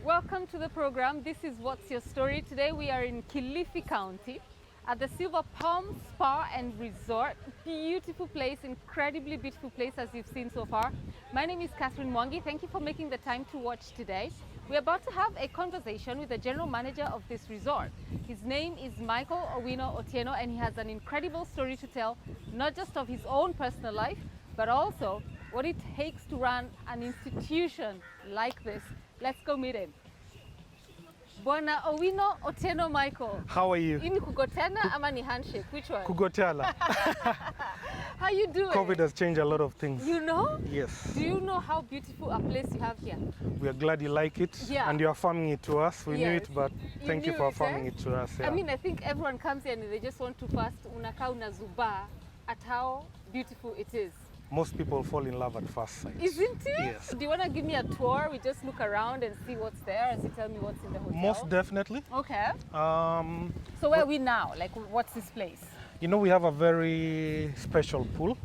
Welcome to the program. This is What's Your Story. Today we are in Kilifi County at the Silver Palm Spa and Resort. Beautiful place, incredibly beautiful place as you've seen so far. My name is Catherine Mwangi. Thank you for making the time to watch today. We're about to have a conversation with the general manager of this resort. His name is Michael Owino Otieno, and he has an incredible story to tell, not just of his own personal life, but also what it takes to run an institution like this. Let's go meet him. Bwana Owino Otieno Michael. How are you? Ini kugotana ama ni handshake? Which one? Kugotala. How you doing? COVID has changed a lot of things. You know? Yes. Do you know how beautiful a place you have here? We are glad you like it. Yeah. And you are farming it to us. We knew Yes. it, but thank you for farming it to us. Yeah. I mean, I think everyone comes here and they just want to first unakaa unazuba at how beautiful it is. Most people fall in love at first sight. Isn't it? Yes. Do you want to give me a tour? We just look around and see what's there as you tell me what's in the hotel. Most definitely. Okay. Um, So where are we now? Like, what's this place? you know, we have a very special pool.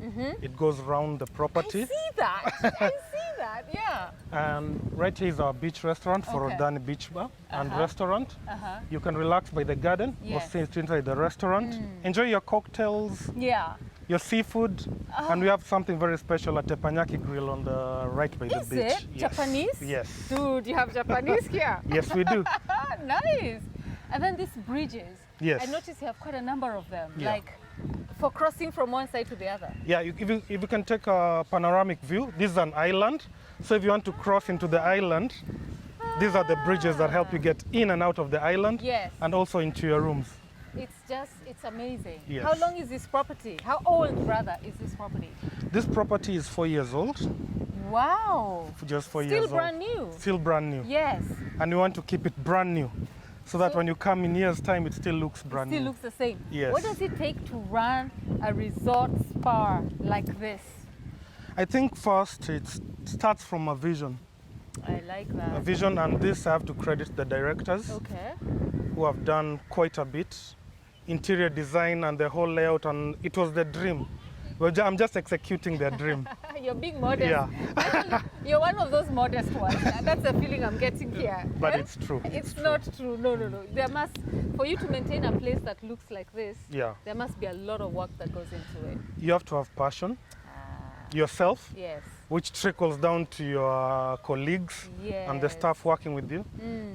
It goes around the I property. see that. I see that. Yeah. And right here is our beach restaurant for Okay. Rodani Beach Bar and restaurant. Uh-huh. You can relax by the garden or Yes. sit inside the restaurant. Enjoy your cocktails, Yeah. your seafood, and we have something very special at Tepanyaki Grill on the right by the Is beach. it Japanese? Yes. Dude, you have Japanese here. Yes, we do. Nice. And then these bridges. Yes. I noticed you have quite a number of them. Yeah. Like for crossing from one side to the other. Yeah, if you can take a panoramic view, this is an island. So if you want to cross into the island, these are the bridges that help you get in and out of the island. Yes. And also into your rooms. It's amazing. Yes. How long is this property? How old, rather, is this property? This property is 4 years old, Wow. just 4 Still years brand old. new. Still brand new. Yes. And we want to keep it brand new, so that So- when you come in years' time, it still looks brand Still new. looks the same. Yes. What does it take to run a resort spa like this? I think first it starts from a vision. I like A that. vision, and this I have to credit the directors Okay. who have done quite a bit. Interior design and the whole layout, and it was the dream. Well, I'm just executing their dream. You're being modest. Yeah. Actually, you're one of those modest ones. That's the feeling I'm getting here. But Eh? it's true. It's not true. No. There must, for you to maintain a place that looks like this, Yeah. there must be a lot of work that goes into it. You have to have passion, yourself, Yes. which trickles down to your colleagues and the Yes. staff working with you.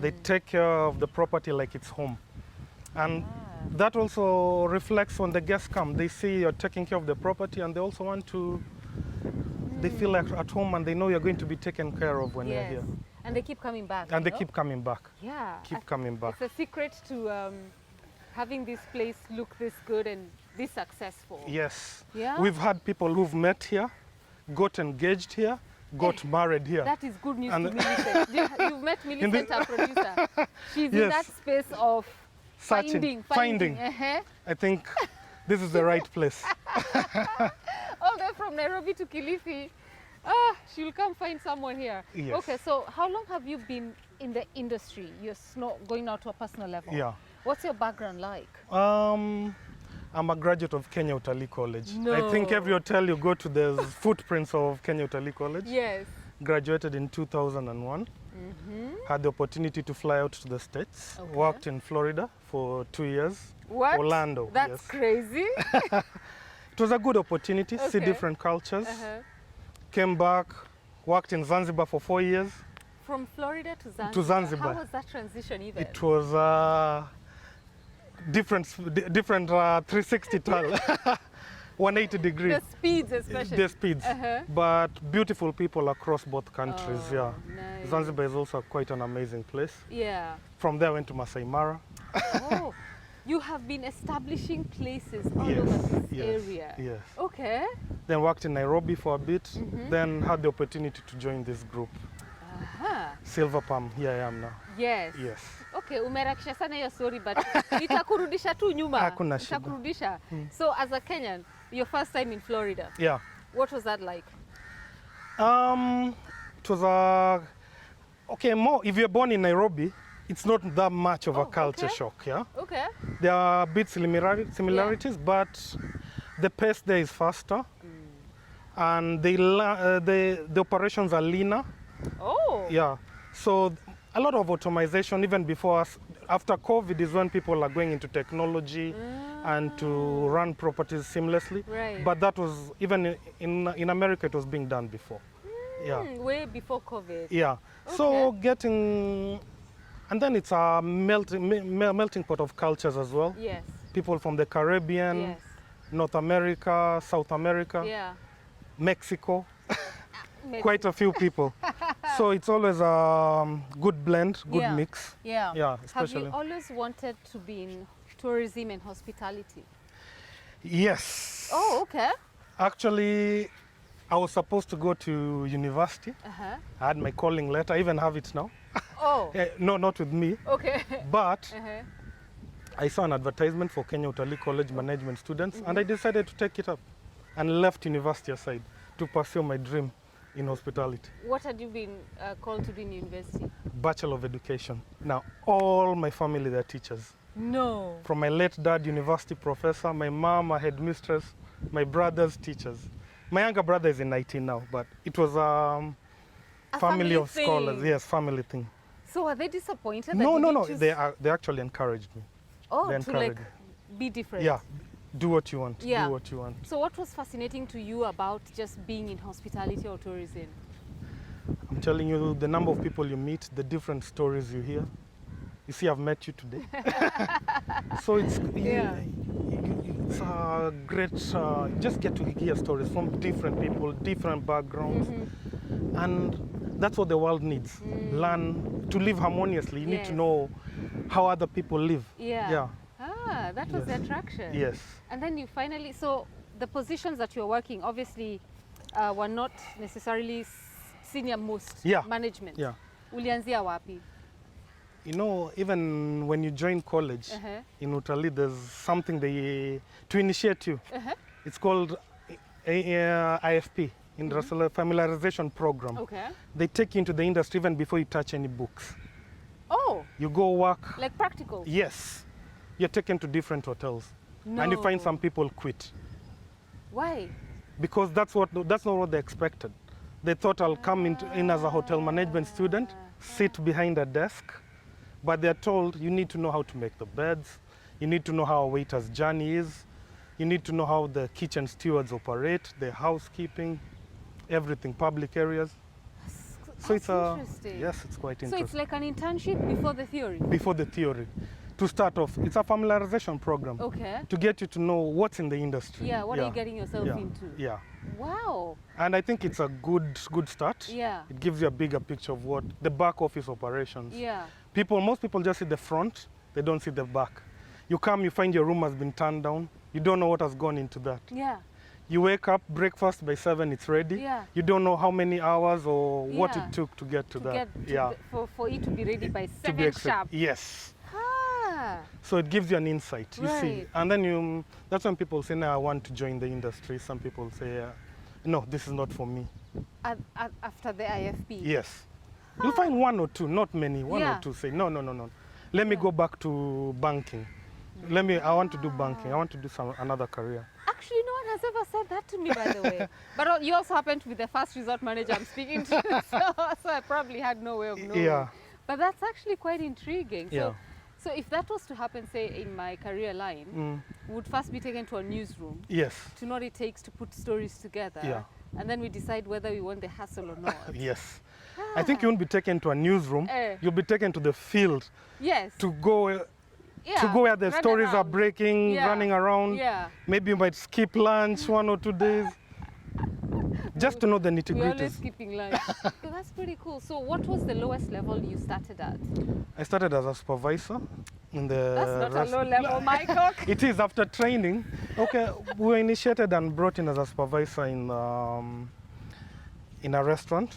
They take care of the property like it's home. And that also reflects when the guests come. They see you're taking care of the property, and they also want to, they feel like at home, and they know you're going to be taken care of when you're Yes. here. And they keep coming back. And you they know? keep coming back. Yeah. Keep coming back. It's a secret to having this place look this good and this successful. Yes. Yeah? We've had people who've met here, got engaged here, got married here. That is good news And- to Millicent. You've met Millicent, our producer. She's in Yes. that space of Searching, finding. I think this is the right place. All the way from Nairobi to Kilifi. She'll come find someone here. Yes. Okay, so how long have you been in the industry? You're not going out to a personal level. Yeah. What's your background like? I'm a graduate of Kenya Utalii College. No. I think every hotel you go to, there's footprints of Kenya Utalii College. Yes. Graduated in 2001. Had the opportunity to fly out to the States. Okay. Worked in Florida for 2 years. What? Orlando, That's yes. crazy. It was a good opportunity, see Okay. different cultures. Uh-huh. Came back, worked in Zanzibar for 4 years. From Florida to Zanzibar. To Zanzibar. How was that transition even? It was different 360 turn, 180 degrees. The speeds especially. The speeds, Uh-huh. but beautiful people across both countries. Oh, Yeah, nice. Zanzibar is also quite an amazing place. Yeah. From there, I went to Masai Mara. Oh, you have been establishing places all Yes, over this yes, area. yes. Okay. Then worked in Nairobi for a bit. Then had the opportunity to join this group, Aha. Silver Palm. Here I am now. Yes. Yes. Okay, umerakisha sana hiyo story but nitakurudisha tu nyuma. Hakuna shida. Nitakurudisha. So as a Kenyan, your first time in Florida, Yeah. what was that like? It was a okay. More if you're born in Nairobi, it's not that much of a culture okay. shock. Yeah. Okay. There are a bit similarities, but the pace there is faster, and the operations are leaner. Oh. Yeah. So A lot of automation, even before us. After COVID is when people are going into technology and to run properties seamlessly. Right. But that was, even in America, it was being done before. Yeah. Way before COVID. Yeah. So getting, and then it's a melting pot of cultures as well. Yes. People from the Caribbean, Yes. North America, South America, Yeah. Mexico, Maybe. quite a few people. So it's always a good blend, good Yeah. mix. Yeah. Yeah, Have especially. you always wanted to be in tourism and hospitality? Yes. Oh, okay. Actually, I was supposed to go to university. Uh-huh. I had my calling letter. I even have it now. Oh, No, not with me. okay. But Uh-huh. I saw an advertisement for Kenya Utalii College management students, and I decided to take it up and left university aside to pursue my dream in hospitality. What had you been called to do in university? Bachelor of Education. Now, all my family, they're teachers. No. From my late dad, university professor, my mom, a headmistress, my brothers, teachers. My younger brother is in IT now, but it was a family of thing. scholars. Yes, family thing. So are they disappointed? No, that no, you no. didn't choose- They actually encouraged me. Oh, they to like encouraged be different. Yeah, do what you want. Yeah. Do what you want. So what was fascinating to you about just being in hospitality or tourism? I'm telling you, the number of people you meet, the different stories you hear. You see, I've met you today. So it's it's a great. You just get to hear stories from different people, different backgrounds, and that's what the world needs. Learn to live harmoniously. You need to Yes. know how other people live. Yeah. Yeah. Ah, that was the Yes. attraction. Yes. And then you finally, so the positions that you're working obviously were not necessarily senior most Yeah. management. Yeah. Ulianzia wapi? You know, even when you join college in Utalii, there's something to initiate you. It's called IFP, Industrial Familiarization Program. Okay. They take you into the industry even before you touch any books. Oh, You go work. like practical? Yes. You're taken to different hotels. And you find some people quit. Why? Because that's not what they expected. They thought I'll come in as a hotel management student, sit behind a desk, but they're told you need to know how to make the beds, you need to know how a waiter's journey is, you need to know how the kitchen stewards operate, the housekeeping, everything, public areas. So That's interesting. yes, it's quite So interesting. it's like an internship before the theory? Before the theory. To start off, it's a familiarization program Okay. to get you to know what's in the industry. Yeah, what are you getting yourself yeah. into? Yeah. Wow. And I think it's a good start. Yeah. It gives you a bigger picture of what the back office operations. Yeah. Most people just see the front, they don't see the back. You come, you find your room has been turned down, you don't know what has gone into that. Yeah. You wake up, breakfast by 7, it's ready. Yeah. You don't know how many hours or what Yeah. it took to get to that. Get to yeah. for it to be ready by To be 7 sharp. Yes. Ah. So it gives you an insight, you see. Right. And then that's when people say, no, I want to join the industry. Some people say, no, this is not for me. After the IFP? Yes. You'll find one or two, not many, one Yeah. or two say, no. Let me go back to banking. I want to do banking. I want to do another career. Actually, no one has ever said that to me, by the way. But you also happen to be the first resort manager I'm speaking to, so I probably had no way of knowing. Yeah. But that's actually quite intriguing. Yeah. So if that was to happen, say, in my career line, we would first be taken to a newsroom Yes. to know what it takes to put stories together. Yeah. And then we decide whether we want the hustle or not. Yes. I think you won't be taken to a newsroom. You'll be taken to the field Yes. to go where the run stories are around. breaking, Yeah. running around. Yeah. Maybe you might skip lunch 1 or 2 days. Just to know the We're always nitty-gritties. skipping lunch. So that's pretty cool. So what was the lowest level you started at? I started as a supervisor in the That's not a low level, my cock. It is after training. Okay, we were initiated and brought in as a supervisor in a restaurant.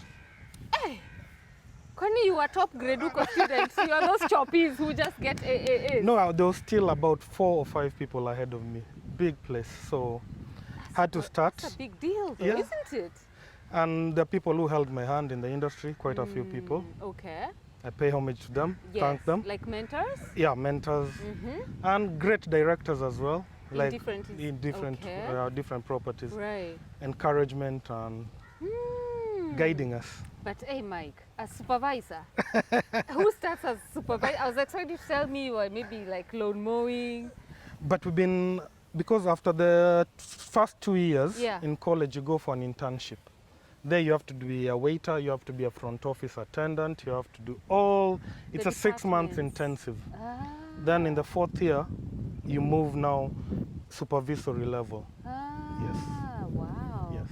Kwani you were top grade uko students? You are those choppies who just get AAAs. No, there was still about 4 or 5 people ahead of me. Big place, so had to start. That's a big deal, though, Yeah. isn't it? And the people who held my hand in the industry, quite a few people. Okay. I pay homage to them, thank them. Like mentors? Yeah, mentors and great directors as well. In different- different properties. Right. Encouragement and guiding us. But hey, Mike, as supervisor, who starts as supervisor? I was expecting to tell me you were maybe like lawn mowing. But we've been, because after the first 2 years Yeah. in college, you go for an internship. There you have to be a waiter, you have to be a front office attendant, you have to do all, it's a 6 months departments. intensive. Ah. Then in the 4th year, you move now supervisory level. Ah, wow. Yes.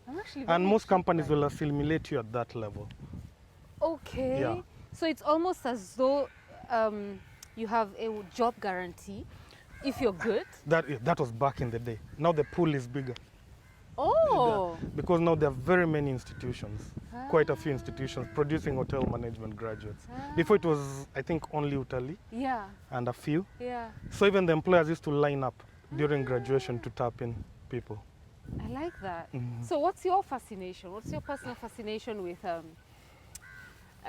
I'm actually And very most intrigued companies by will assimilate you at that level. Okay. Yeah. So it's almost as though you have a job guarantee if you're good. That was back in the day. Now the pool is bigger. Oh. Because now there are very many institutions, quite a few institutions producing hotel management graduates. Before it was, I think, only Italy Yeah. and a few. Yeah. So even the employers used to line up during graduation to tap in people. I like that. So what's your fascination? What's your personal fascination with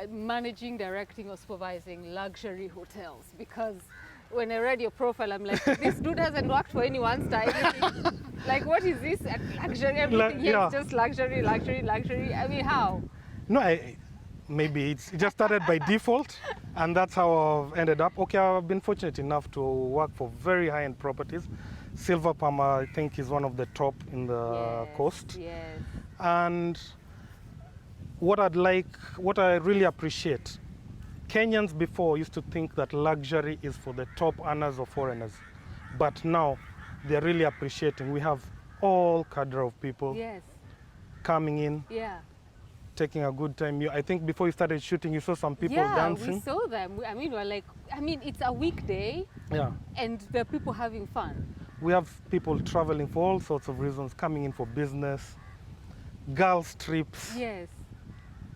managing, directing, or supervising luxury hotels? Because when I read your profile, I'm like, this dude hasn't worked for anyone style. Like, what is this? Luxury, everything here yeah. is just luxury, luxury, luxury. I mean, how? No, maybe it just started by default, and that's how I've ended up. Okay, I've been fortunate enough to work for very high-end properties. Silver Palmer, I think, is one of the top in the coast. Yes. And what I really appreciate, Kenyans before used to think that luxury is for the top earners or foreigners. But now they're really appreciating. We have all cadre of people Yes. coming in, Yeah. taking a good time. I think before you started shooting, you saw some people Yeah, dancing. we saw them. I mean, we're like, it's a weekday Yeah. and there are people having fun. We have people traveling for all sorts of reasons, coming in for business, girls' trips, Yes.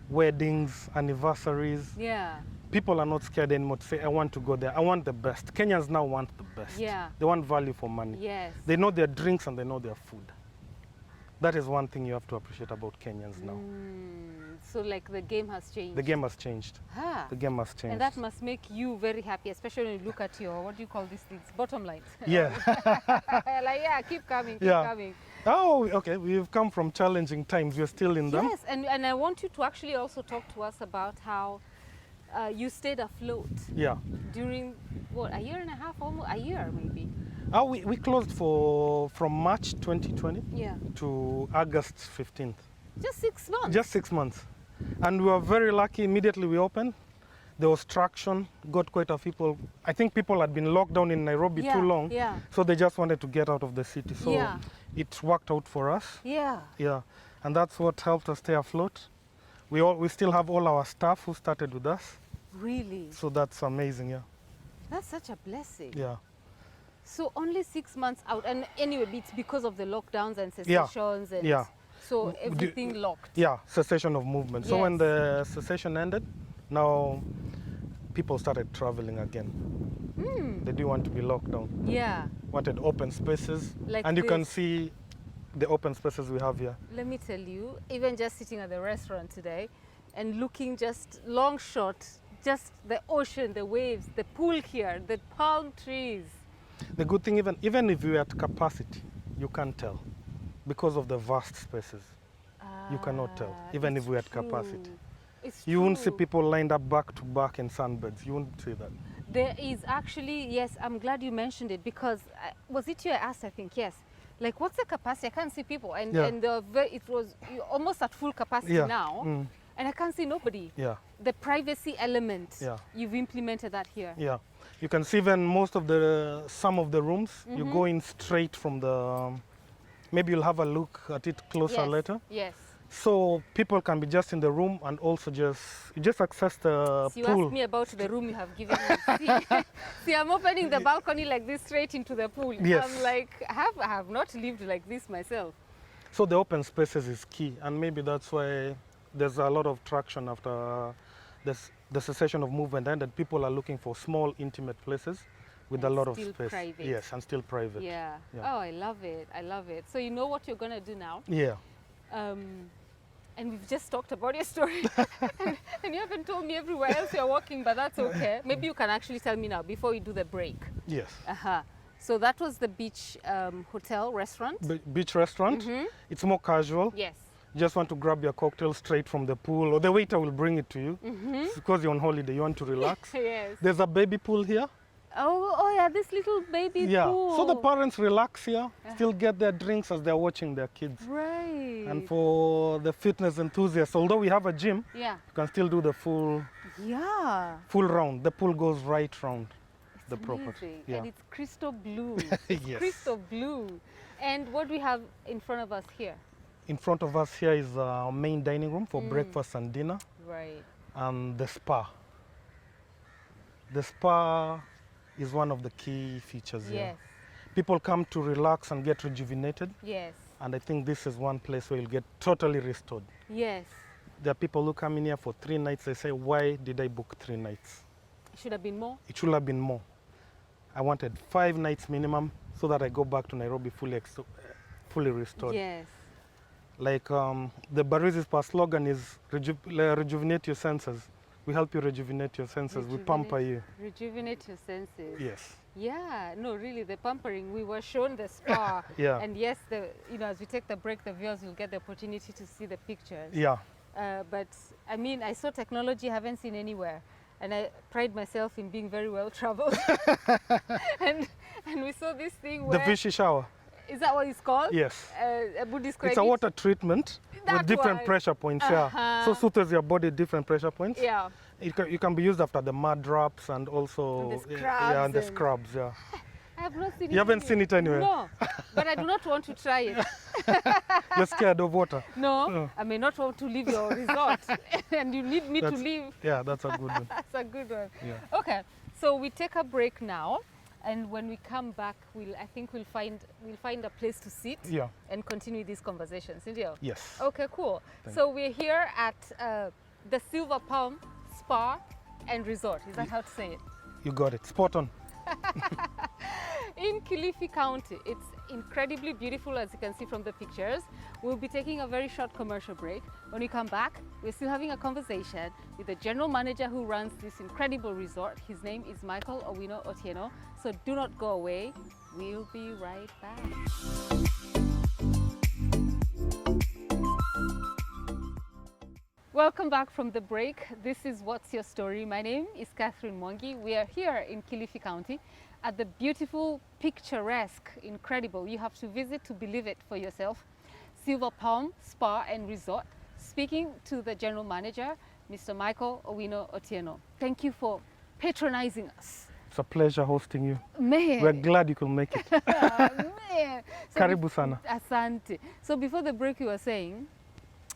weddings, anniversaries. Yeah. People are not scared anymore to say, I want to go there. I want the best. Kenyans now want the best. Yeah. They want value for money. Yes. They know their drinks and they know their food. That is one thing you have to appreciate about Kenyans now. So like the game has changed. The game has changed. Ah. The game has changed. And that must make you very happy, especially when you look at your, what do you call these things? Bottom line. Yeah. Like, yeah, keep coming, keep Yeah. coming. Oh, okay. We've come from challenging times. We're still in them. Yes, and I want you to actually also talk to us about how you stayed afloat Yeah. during, what, a year and a half, almost, a year maybe? We closed from March 2020 Yeah. to August 15th. Just 6 months? Just 6 months. And we were very lucky. Immediately we opened. There was traction, got quite a few people. I think people had been locked down in Nairobi too long. Yeah. So they just wanted to get out of the city. So Yeah. it worked out for us. Yeah. Yeah. And that's what helped us stay afloat. We still have all our staff who started with us. Really? So that's amazing, yeah. That's such a blessing. Yeah. So only 6 months out, and anyway, it's because of the lockdowns and cessations, and Yeah. so everything locked. Yeah, cessation of movement. So when Yes. the cessation ended, now people started traveling again. They didn't want to be locked down. Yeah. Wanted open spaces. Like and you can this. see the open spaces we have here. Let me tell you, even just sitting at the restaurant today and looking just long shot, just the ocean, the waves, the pool here, the palm trees. The good thing, even if you're at capacity, you can't tell because of the vast spaces. You cannot tell, even if we're at capacity. It's You won't see true. people lined up back to back in sunbeds. You won't see that. There is actually, yes, I'm glad you mentioned it because, was it you I asked, I think, yes. Like, what's the capacity? I can't see people. And, Yeah. and it was almost at full capacity Yeah. now. And I can't see nobody. Yeah, The privacy element, Yeah. you've implemented that here. yeah. You can see even some of the rooms, you go in straight from the, maybe you'll have a look at it closer Yes. later. Yes. So people can be just in the room and also just access the So you pool. asked me about the room you have given me. See, I'm opening the balcony like this straight into the pool. Yes. I'm like, I have not lived like this myself. So the open spaces is key, and maybe that's why there's a lot of traction after the cessation of movement ended. People are looking for small, intimate places with And a lot of still space. private. Yes, and still private. Yeah. Yeah. Oh, I love it. I love it. So you know what you're going to do now? Yeah. And we've just talked about your story. and you haven't told me everywhere else you're working, but that's okay. Maybe you can actually tell me now before we do the break. Yes. So that was the beach hotel restaurant. Beach restaurant. It's more casual. Yes. just want to grab your cocktail straight from the pool, or the waiter will bring it to you. Because you're on holiday, you want to relax. Yes. There's a baby pool here. Oh yeah, this little baby pool. So the parents relax here, still get their drinks as they're watching their kids. Right. And for the fitness enthusiasts, although we have a gym, Yeah. you can still do the full round. The pool goes right round the property. Amazing. Yeah. And it's crystal blue. Yes. Crystal blue. And what we have in front of us here? In front of us here is our main dining room for breakfast and dinner, Right. and the spa. The spa is one of the key features here. Yes. People come to relax and get rejuvenated, Yes. and I think this is one place where you'll get totally restored. Yes. There are people who come in here for 3 nights. They say, why did I book 3 nights? It should have been more. It should have been more. I wanted 5 nights minimum so that I go back to Nairobi fully restored. Yes. Like the Barizi Spa slogan is rejuvenate your senses. We help you rejuvenate your senses. We pamper you. Rejuvenate your senses. Yes. Yeah, no, really, the pampering. We were shown the spa. Yeah. And yes, as we take the break, the viewers will get the opportunity to see the pictures. Yeah. But I mean, I saw technology I haven't seen anywhere. And I pride myself in being very well traveled. and we saw this thing where... The Vichy shower. Is that what it's called? Yes. Would describe It's a water treatment with different one. pressure points. Yeah. So suits your body different pressure points. Yeah. You can be used after the mud drops and also And the and the scrubs scrubs. Yeah. I have not seen it. You haven't seen it anywhere? No, but I do not want to try it. You're scared of water? No, I may not want to leave your resort, and you need me to leave. Yeah, that's a good one. That's a good one. Yeah. Okay, so we take a break now, and when we come back, I think we'll find a place to sit. Yeah. And continue these conversations. India? Yes. Okay, cool. So we're here at the Silver Palm Spa and Resort. Is that how to say it? You got it. Spot on. In Kilifi County. It's incredibly beautiful, as you can see from the pictures. We'll be taking a very short commercial break. When we come back, we're still having a conversation with the general manager who runs this incredible resort. His name is Michael Owino Otieno. So do not go away. We'll be right back. Welcome back from the break. This is What's Your Story? My name is Catherine Mwangi. We are here in Kilifi County at the beautiful, picturesque, incredible, you have to visit to believe it for yourself, Silver Palm Spa and Resort. Speaking to the general manager, Mr. Michael Owino Otieno. Thank you for patronizing us. It's a pleasure hosting you. Man. We're glad you could make it. Man. So Karibu sana. Asante. So before the break, you were saying,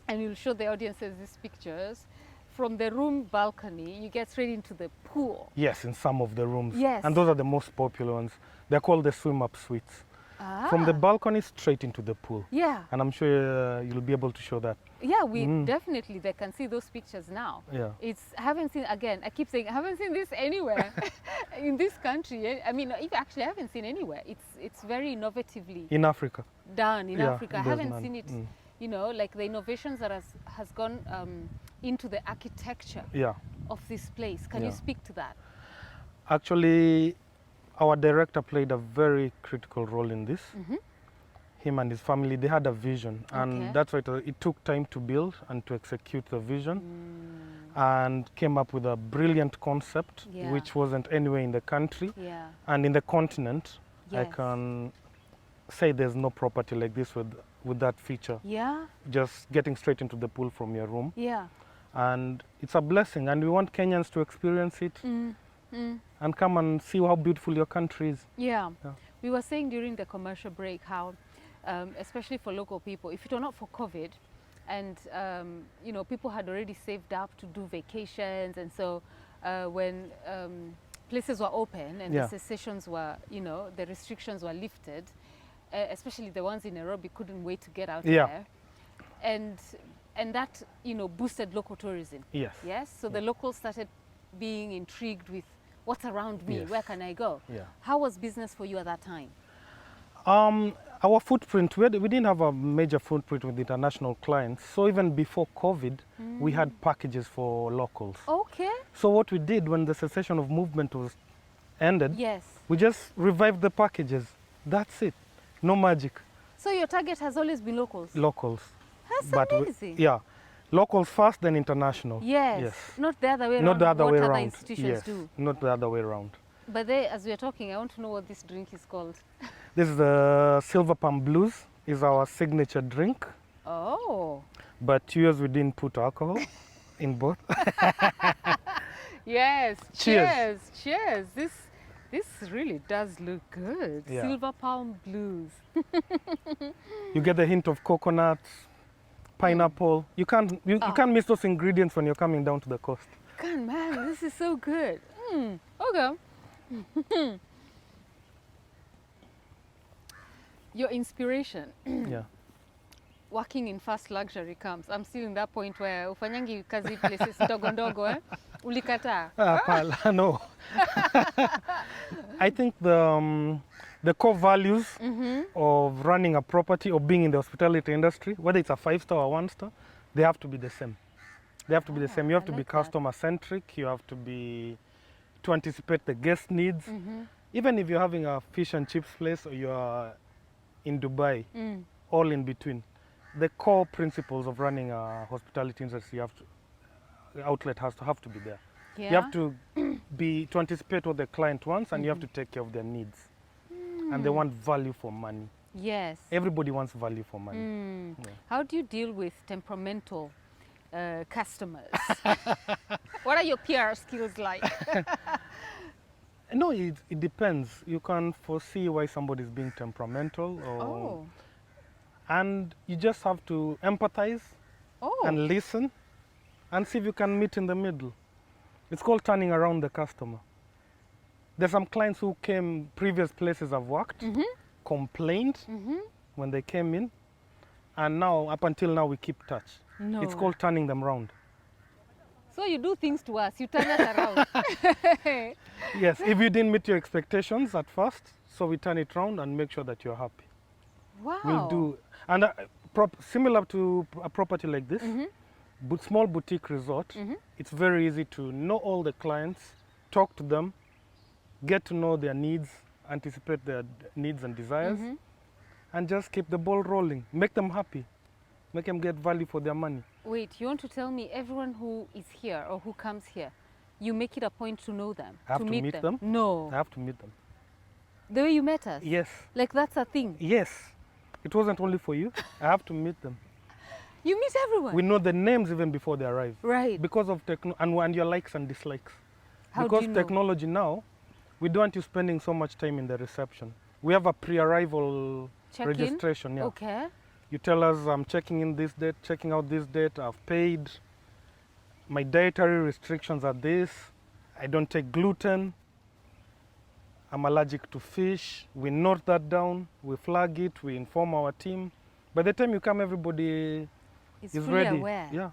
and you'll show the audiences these pictures, from the room balcony, you get straight into the pool. Yes, in some of the rooms. Yes. And those are the most popular ones. They're called the swim-up suites. Ah. From the balcony straight into the pool. Yeah. And I'm sure you'll be able to show that. Yeah, we definitely, they can see those pictures now. Yeah. I haven't seen, again, I keep saying, I haven't seen this anywhere in this country. I mean, if actually I haven't seen anywhere. It's very innovatively In Africa. done in Africa. I there's haven't none. seen it, you know, like the innovations that has gone into the architecture of this place. Can you speak to that? Actually, our director played a very critical role in this. Him and his family, they had a vision, and that's why it took time to build and to execute the vision, and came up with a brilliant concept, which wasn't anywhere in the country, and in the continent. I can say there's no property like this with that feature. Yeah. Just getting straight into the pool from your room. Yeah. And it's a blessing, and we want Kenyans to experience it and come and see how beautiful your country is. Yeah. We were saying during the commercial break how, especially for local people, if it were not for COVID, and you know, people had already saved up to do vacations, and so when places were open and the cessations were, you know, the restrictions were lifted, especially the ones in Nairobi couldn't wait to get out there, and that, you know, boosted local tourism. Yes. Yes. So the locals started being intrigued with what's around me. Where can I go? Yeah. How was business for you at that time? Our footprint, we didn't have a major footprint with international clients. So even before COVID, we had packages for locals. Okay. So what we did when the cessation of movement was ended, Yes. we just revived the packages. That's it. No magic. So your target has always been locals? Locals. That's But amazing. yeah, locals first, then international. Yes. Not the other way around. Not the other what way other around. institutions Yes, do. not the other way around. But they, as we are talking, I want to know what this drink is called. This is the Silver Palm Blues. Is our signature drink. Oh. But yours we didn't put alcohol in both. Yes. Cheers. Cheers. This really does look good. Yeah. Silver Palm Blues. You get the hint of coconut, pineapple. You can't miss those ingredients when you're coming down to the coast. God, man, this is so good. Okay. Your inspiration Yeah. working in fast luxury comes. I'm still in that point where ufanyangi kazi places ndogo ndogo Ulikataa? No. I think the core values of running a property or being in the hospitality industry, whether it's a 5-star or 1-star, they have to be the same. They have to be the same. You have to be customer centric. You have to anticipate the guest needs. Even if you're having a fish and chips place or you're in Dubai, all in between, the core principles of running a hospitality industry outlet have to be there. Yeah. You have to anticipate what the client wants, and you have to take care of their needs. And they want value for money. Yes. Everybody wants value for money. Yeah. How do you deal with temperamental customers? What are your PR skills like? No, it depends. You can foresee why somebody is being temperamental. And you just have to empathize and listen and see if you can meet in the middle. It's called turning around the customer. There's some clients who came previous places I've worked, complained when they came in, and now, up until now, we keep touch. No. It's called turning them around. So you do things to us, you turn us around. Yes, if you didn't meet your expectations at first, so we turn it around and make sure that you're happy. Wow. We'll do, and similar to a property like this, small boutique resort, it's very easy to know all the clients, talk to them, get to know their needs, anticipate their needs and desires, and just keep the ball rolling. Make them happy. Make them get value for their money. Wait, you want to tell me everyone who is here or who comes here, you make it a point to know them? I have to meet them. No. I have to meet them. The way you met us? Yes. Like that's a thing? Yes. It wasn't only for you. I have to meet them. You meet everyone? We know the names even before they arrive. Right. Because of and your likes and dislikes. How because do you know? technology now, we don't want you spending so much time in the reception. We have a pre-arrival registration. Yeah. Okay. You tell us, I'm checking in this date, checking out this date, I've paid, my dietary restrictions are this, I don't take gluten, I'm allergic to fish. We note that down, we flag it, we inform our team. By the time you come, everybody is fully ready. aware. Yeah.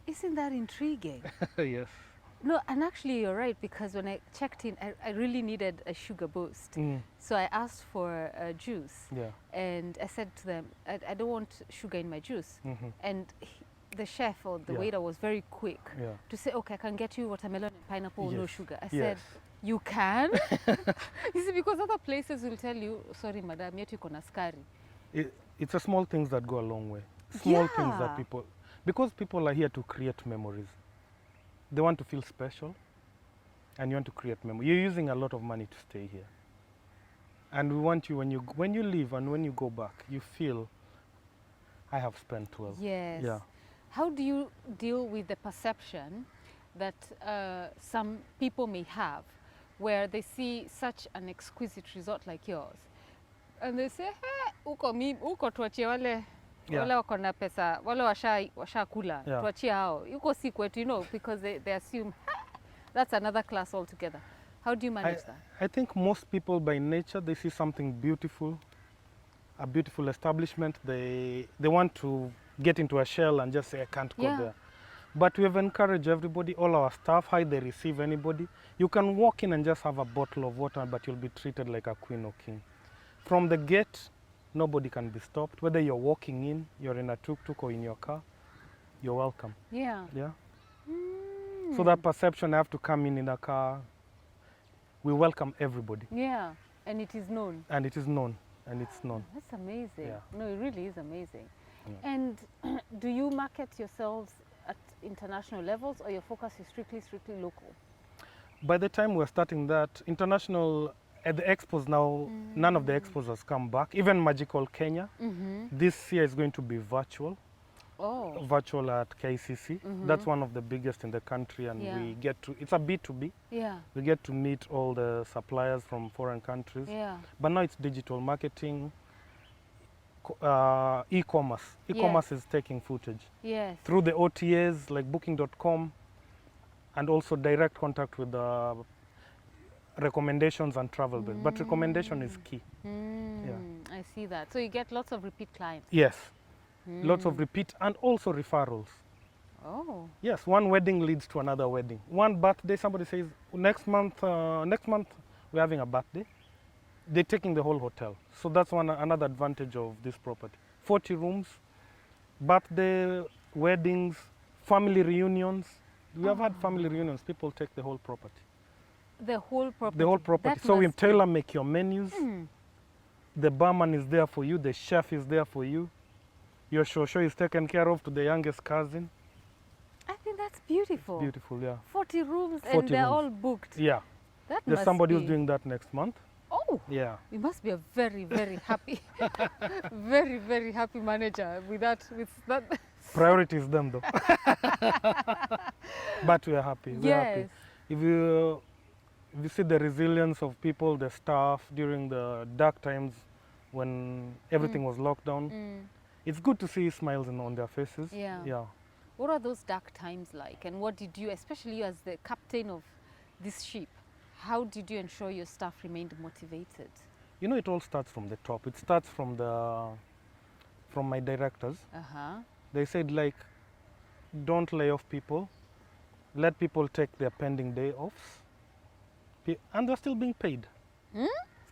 Isn't that intriguing? Yes. No, and actually you're right, because when I checked in, I really needed a sugar boost. So I asked for a juice. Yeah. And I said to them, I don't want sugar in my juice. And the chef or the waiter was very quick to say, okay, I can get you watermelon and pineapple, no sugar. I said, you can? You see, because other places will tell you, sorry, madam, yetu iko na skari. It's the small things that go a long way. Small things that because people are here to create memories. They want to feel special, and you want to create memories. You're using a lot of money to stay here. And we want you, when you leave and when you go back, you feel, I have spent well. Yes. Yeah. How do you deal with the perception that some people may have, where they see such an exquisite resort like yours, and they say, hey, uko tuachie wale wako na pesa, wale washakula, tuachie hao, uko si kwetu, you know, because they assume, that's another class altogether. How do you manage that? I think most people by nature, they see something beautiful, a beautiful establishment, they want to get into a shell and just say, I can't go there. But we have encouraged everybody, all our staff, how they receive anybody. You can walk in and just have a bottle of water, but you'll be treated like a queen or king. From the gate, nobody can be stopped. Whether you're walking in, you're in a tuk-tuk or in your car, you're welcome. Yeah. Yeah. So that perception, I have to come in a car. We welcome everybody. Yeah, and it is known. And it is known, and it's known. That's amazing. Yeah. No, it really is amazing. And do you market yourselves at international levels, or your focus is strictly local? By the time we're starting that, international, at the expos now, none of the expos has come back. Even Magical Kenya, this year is going to be virtual. Oh, Virtual at KCC. That's one of the biggest in the country, and Yeah. we get to, it's a B2B. yeah, We get to meet all the suppliers from foreign countries. yeah. But now it's digital marketing, e-commerce. E-commerce is taking footage Yes. through the OTAs like booking.com, and also direct contact with the recommendations and travel base. But recommendation is key. I see that. So you get lots of repeat clients. Yes, lots of repeat and also referrals. Oh, Yes, one wedding leads to another wedding. One birthday, somebody says next month we're having a birthday. They're taking the whole hotel. So that's another advantage of this property. 40 rooms, birthday, weddings, family reunions. We have had family reunions. People take the whole property. the whole property. The whole property. That So we must be- tailor make your menus. The barman is there for you. The chef is there for you. Your shosho is taken care of to the youngest cousin. I think that's beautiful. Beautiful, yeah. 40 rooms 40 and they're rooms. all booked. Yeah. That There's must somebody be... who's doing that next month. Oh, Yeah. you must be a very happy, very happy manager with that. Priority is them though. But we are happy. We're happy. Yes. If you see the resilience of people, the staff during the dark times when everything was locked down, it's good to see smiles on their faces. Yeah. Yeah. What are those dark times like, and what did you, especially you as the captain of this ship, how did you ensure your staff remained motivated? You know, it all starts from the top. It starts from my directors. They said, like, don't lay off people. Let people take their pending day offs. And they're still being paid.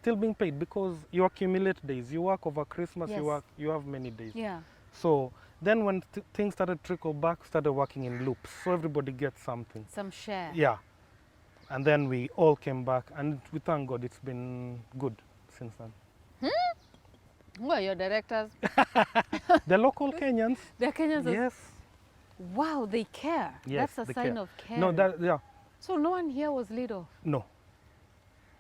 Still being paid because you accumulate days. You work over Christmas, Yes. you have many days. Yeah. So then when things started to trickle back, started working in loops. So everybody gets something. Some share. Yeah. And then we all came back, and we thank God it's been good since then. Who are your directors? The local Kenyans. They're Kenyans. Yes. Wow, they care. Yes, That's they a sign care. of care. No, yeah. So no one here was laid off. No.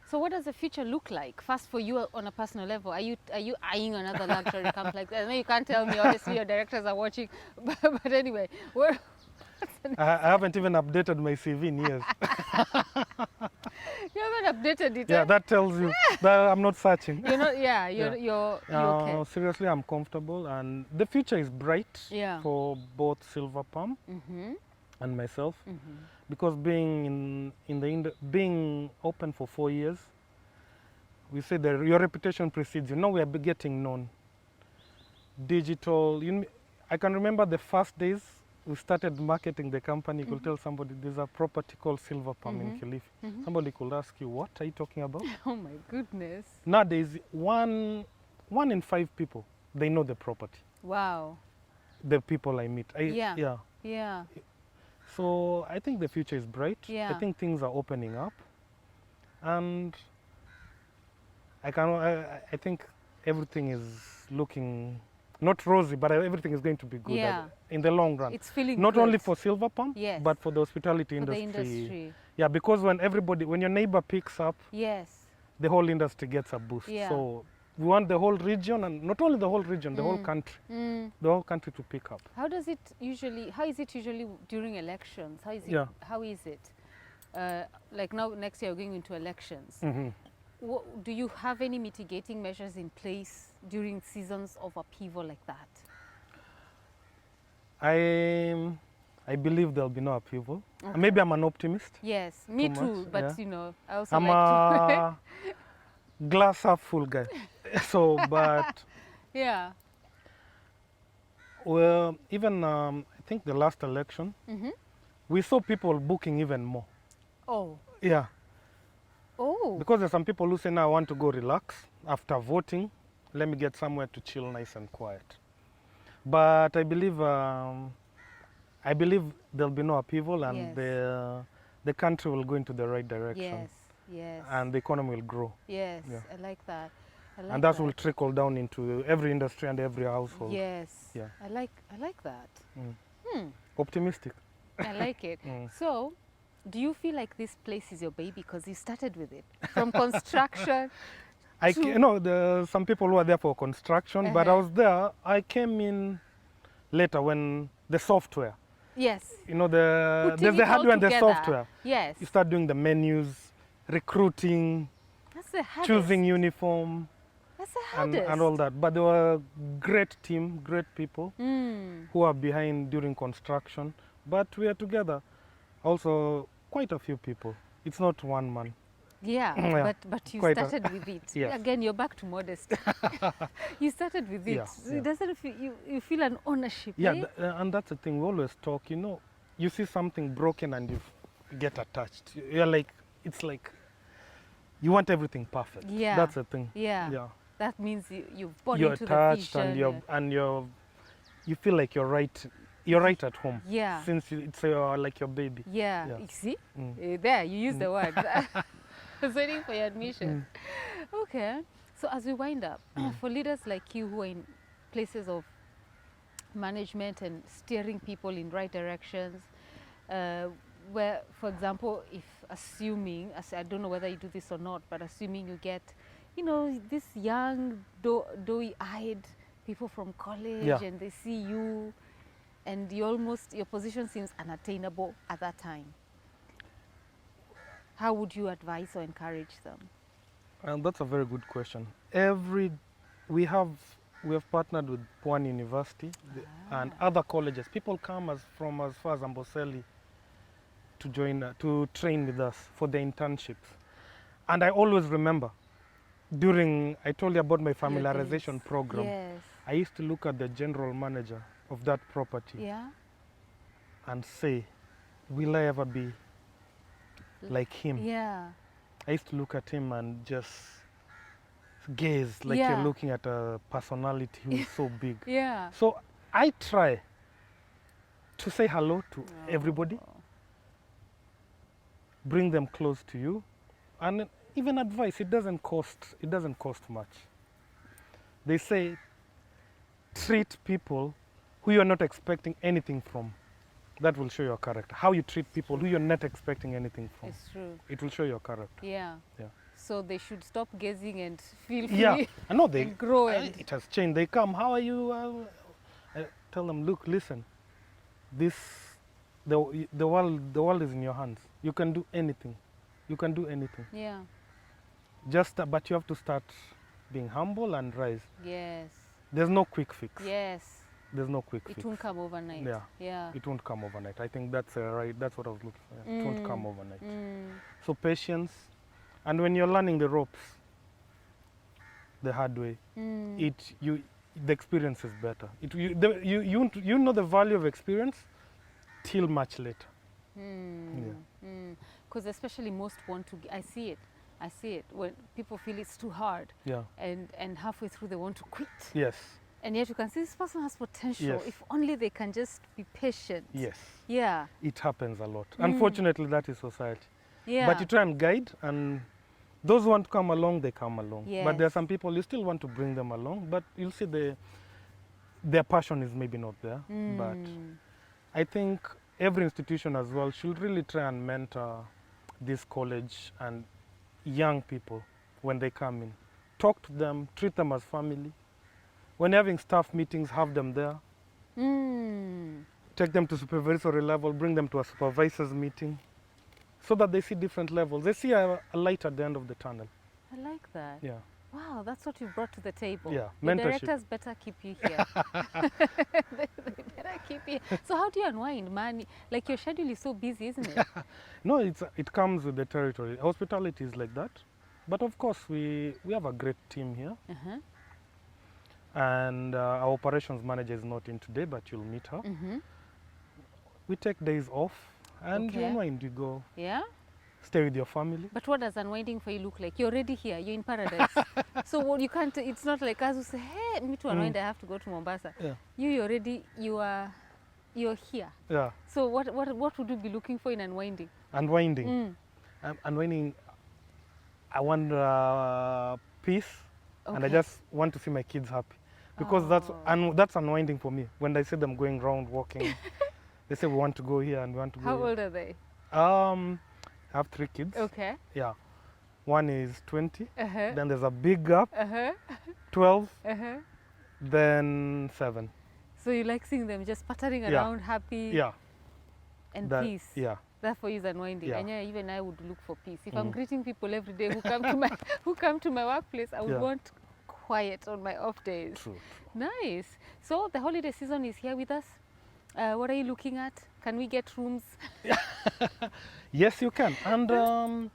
So what does the future look like? First, for you on a personal level, are you eyeing another luxury camp like that? I know you can't tell me. Obviously, your directors are watching. But anyway, where? I haven't even updated my CV in years. You haven't updated it. Yeah, eh? that tells you that I'm not searching. You're not. Yeah, Yeah. you're okay. Seriously, I'm comfortable, and the future is bright Yeah. for both Silver Palm and myself, because being being open for 4 years, we say that your reputation precedes you. Now we are getting known. Digital. I can remember the first days we started marketing the company. You could tell somebody there's a property called Silver Palm in Kilifi. Somebody could ask you, what are you talking about? Oh my goodness. Nowadays, one in 5 people, they know the property. Wow. The people I meet. Yeah. So I think the future is bright. Yeah. I think things are opening up, and I think everything is looking not rosy, but everything is going to be good Yeah. in the long run. It's feeling Not good. only for Silver Palm, Yes. but for the hospitality For the industry. industry. Yeah, because when your neighbor picks up, Yes. the whole industry gets a boost. Yeah. So we want the whole region, and not only the whole region, the whole country, the whole country to pick up. How is it usually during elections? How is it? Yeah. How is it? Like now, next year we're going into elections. Do you have any mitigating measures in place during seasons of upheaval like that? I believe there'll be no upheaval. Maybe I'm an optimist. Yes, me Too too. much, But yeah. you know, I also I'm like to. a glass half full guy. So, but Yeah. well, even I think the last election, we saw people booking even more. Oh. Yeah, Oh. because there's some people who say, now I want to go relax after voting. Let me get somewhere to chill, nice and quiet. But I believe there'll be no upheaval, and Yes. the country will go into the right direction, Yes. Yes. and the economy will grow. Yes. Yeah. I like that. I like and that that. will trickle down into every industry and every household. Yes. Yeah. I like that. Optimistic. I like it. Mm. So, do you feel like this place is your baby because you started with it from construction? Some people who were there for construction, but I was there. I came in later when the software. Yes. There's Putting the it all hardware and the together. software. Yes. You start doing the menus, recruiting, That's the hardest. choosing uniform, That's the and hardest. all that. But there were great team, great people Mm. who are behind during construction. But we are together. Also, quite a few people. It's not one man. Yeah, Yeah, but you quite started with it. Yes. Again, you're back to modesty. You started with it. Yeah, So yeah. it doesn't feel you feel an ownership. Yeah, eh? and that's the thing. We always talk. You see something broken and you get attached. You're like, it's like you want everything perfect. Yeah. That's the thing. Yeah. Yeah. That means you've bought You're into attached the vision. and you feel like you're right. You're right at home. Yeah. Since it's like your baby. Yeah. Yeah. You see? Mm. There, you use the word. I was waiting for your admission. Okay. So as we wind up, for leaders like you who are in places of management and steering people in right directions, where, for example, if assuming, I don't know whether you do this or not, but assuming you get, this young, doughy-eyed people from college, Yeah. and they see you, and your position seems unattainable at that time. How would you advise or encourage them? And that's a very good question. We have partnered with Pwani University and other colleges. People come from as far as Amboseli to to train with us for the internships. And I always remember I told you about my familiarization program. Yes. I used to look at the general manager of that property Yeah. and say, will I ever be like him? Yeah. I used to look at him and just gaze like Yeah. you're looking at a personality who's so big. Yeah. So I try to say hello to everybody, bring them close to you, and even advice. It doesn't cost much. They say treat people who you're not expecting anything from. That will show your character. How you treat people who you're not expecting anything from. It's true. It will show your character. Yeah. Yeah. So they should stop gazing and feel free. Yeah, I know they and grow and it has changed. They come. How are you? I tell them, look, listen. The world is in your hands. You can do anything. You can do anything. Yeah. But you have to start being humble and rise. Yes. There's no quick fix. Yes. There's no quick It fix. won't come overnight. Yeah. Yeah. It won't come overnight. I think that's right. That's what I was looking for. It won't come overnight. Mm. So patience, and when you're learning the ropes, the hard way, the experience is better. You know the value of experience till much later. Because especially most want to. I see it when people feel it's too hard. Yeah. And halfway through they want to quit. Yes. And yet you can see this person has potential. Yes. If only they can just be patient. Yes. Yeah. It happens a lot. Unfortunately, that is society. Yeah. But you try and guide, and those who want to come along, they come along. Yes. But there are some people you still want to bring them along, but you'll see their passion is maybe not there. But I think every institution as well should really try and mentor this college and young people when they come in. Talk to them, treat them as family. When having staff meetings, have them there. Take them to supervisory level, bring them to a supervisor's meeting, so that they see different levels. They see a light at the end of the tunnel. I like that. Yeah. Wow, that's what you brought to the table. Yeah, Your mentorship. directors better keep you here. they better keep you. So how do you unwind, man? Like your schedule is so busy, isn't it? No, it comes with the territory. Hospitality is like that. But of course, we have a great team here. And our operations manager is not in today, but you'll meet her. We take days off and you unwind. You go Yeah? stay with your family. But what does unwinding for you look like? You're already here. You're in paradise. So what you can't. It's not like us who say, "Hey, me to unwind. I have to go to Mombasa." Yeah. You're here. Yeah. So what would you be looking for in unwinding? Unwinding. Unwinding. I want peace. and I Okay. just want to see my kids happy, because that's unwinding for me. When I see them going around walking, they say we want to go here and we want to How go old are they? here. I have 3 kids. Okay. Yeah, one is 20. Uh-huh. Then there's a big gap, Uh-huh. 12, Uh-huh. then 7. So you like seeing them just puttering Yeah. around, happy Yeah, and that, peace. yeah, That for you is unwinding. Yeah. And yeah, even I would look for peace. If I'm greeting people every day who come to my workplace, I would Yeah. want quiet on my off days. true. Nice. So the holiday season is here with us. What are you looking at? Can we get rooms? Yes, you can. And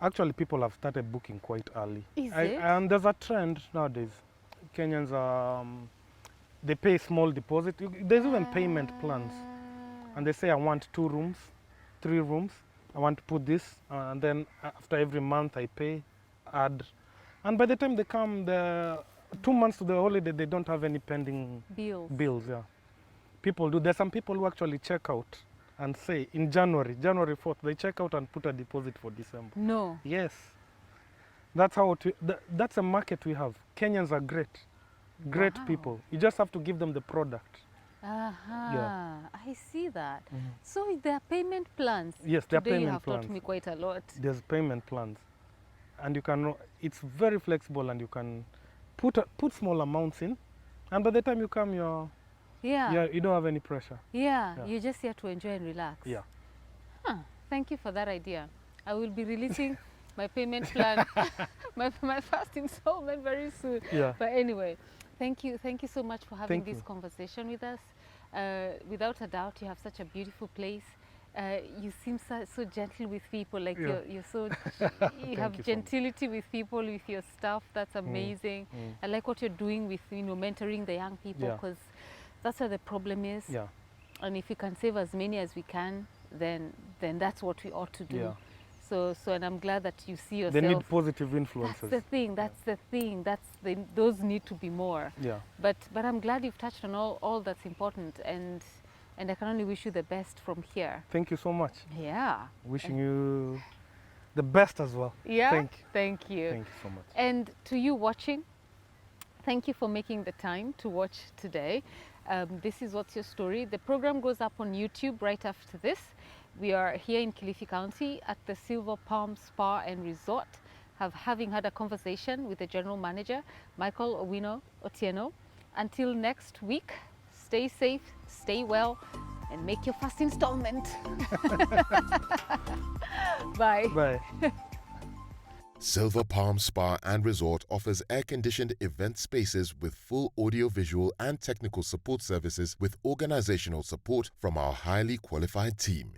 actually, people have started booking quite early. Is it? And there's a trend nowadays. Kenyans, they pay small deposit. There's even payment plans. And they say, I want 2 rooms, 3 rooms. I want to put this. And then after every month, I pay, add. And by the time they come, 2 months to the holiday, they don't have any pending Bills. yeah. People do. There's some people who actually check out and say in January 4th, they check out and put a deposit for December. No. Yes. That's how that's a market we have. Kenyans are great. Great Wow. people. You just have to give them the product. Uh-huh. I see that. So there are payment plans. Yes, there are Today you payment have plans. taught me quite a lot. There's payment plans. And you can, it's very flexible, and you can put small amounts in. And by the time you come, Yeah. you don't have any pressure. Yeah. Yeah. You're just here to enjoy and relax. Yeah. Huh. Thank you for that idea. I will be releasing my payment plan, my first installment very soon. Yeah. But anyway, thank you so much for having Thank this you. conversation with us. Without a doubt, you have such a beautiful place. You seem so gentle with people. Like Yeah. you're so you have you so much. gentility with people, with your staff. That's amazing. I like what you're doing with mentoring the young people, Yeah. because that's where the problem is. Yeah. And if we can save as many as we can, then that's what we ought to do. Yeah. So and I'm glad that you see They yourself. need positive That's influences. the thing. That's the thing. Those need to be more. Yeah. But I'm glad you've touched on all that's important, and I can only wish you the best from here. Thank you so much. Yeah. Wishing you the best as well. Yeah. Thank you. Thank you. Thank you so much. And to you watching, thank you for making the time to watch today. This is What's Your Story. The program goes up on YouTube right after this. We are here in Kilifi County at the Silver Palm Spa and Resort, having had a conversation with the General Manager, Michael Owino Otieno. Until next week, stay safe, stay well, and make your first installment. Bye. Bye. Silver Palm Spa and Resort offers air-conditioned event spaces with full audio-visual and technical support services with organizational support from our highly qualified team.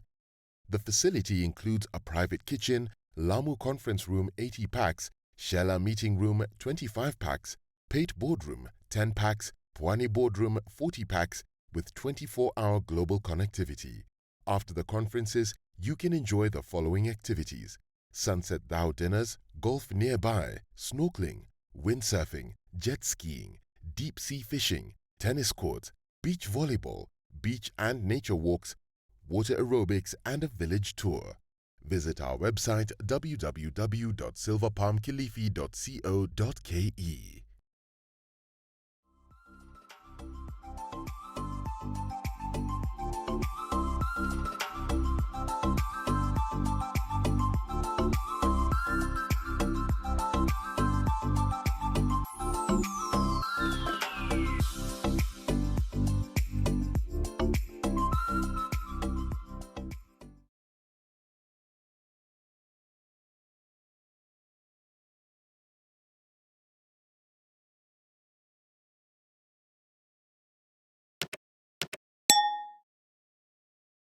The facility includes a private kitchen, Lamu conference room 80 packs, Shela meeting room 25 packs, Pate boardroom 10 packs, Pwani boardroom 40 packs with 24-hour global connectivity. After the conferences, you can enjoy the following activities: Sunset Thou dinners, golf nearby, snorkeling, windsurfing, jet skiing, deep sea fishing, tennis courts, beach volleyball, beach and nature walks, water aerobics, and a village tour. Visit our website www.silverpalmkilifi.co.ke.